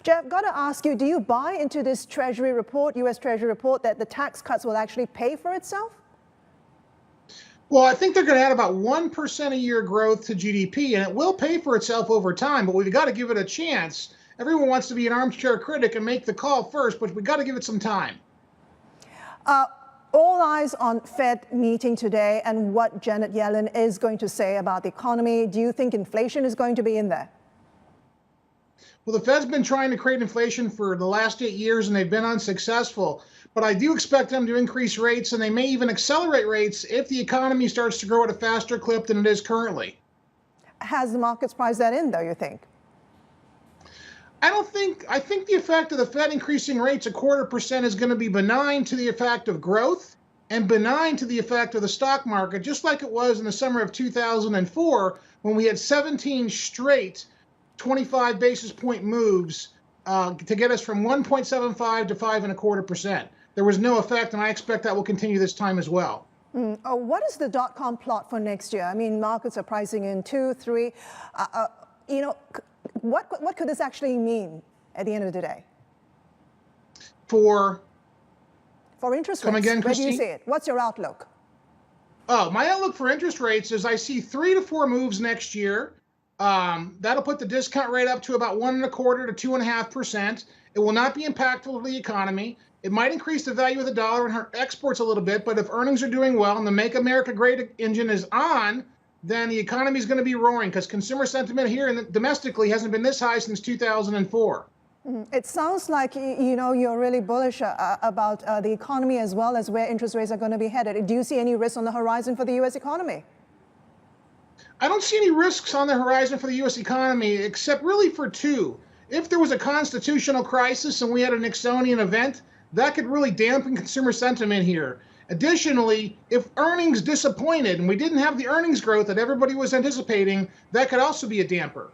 Jeff, got to ask you, do you buy into this Treasury report, U.S. Treasury report, that the tax cuts will actually pay for itself? Well, I think they're going to add about 1% a year growth to GDP, and it will pay for itself over time, but we've got to give it a chance. Everyone wants to be an armchair critic and make the call first, but we've got to give it some time. All eyes on Fed meeting today and what Janet Yellen is going to say about the economy. Do you think inflation is going to be in there? Well, the Fed's been trying to create inflation for the last 8 years, and they've been unsuccessful. But I do expect them to increase rates, and they may even accelerate rates if the economy starts to grow at a faster clip than it is currently. Has the markets priced that in, though, you think? I think the effect of the Fed increasing rates 0.25% is going to be benign to the effect of growth and benign to the effect of the stock market, just like it was in the summer of 2004 when we had 17 straight 25 basis point moves to get us from 1.75 to 5.25%. There was no effect, and I expect that will continue this time as well. What is the dot-com plot for next year? I mean, markets are pricing in 2, 3. What could this actually mean at the end of the day? For interest rates, come again, where do you Christine? see it? What's your outlook? Oh, my outlook for interest rates is I see 3 to 4 moves next year. That'll put the discount rate up to about 1.25 to 2.5%. It will not be impactful to the economy. It might increase the value of the dollar and hurt exports a little bit, but if earnings are doing well and the Make America Great engine is on, then the economy is going to be roaring because consumer sentiment here and domestically hasn't been this high since 2004. It sounds like you're really bullish about the economy as well as where interest rates are going to be headed. Do you see any risks on the horizon for the U.S. economy? I don't see any risks on the horizon for the U.S. economy, except really for two. If there was a constitutional crisis and we had a Nixonian event, that could really dampen consumer sentiment here. Additionally, if earnings disappointed and we didn't have the earnings growth that everybody was anticipating, that could also be a damper.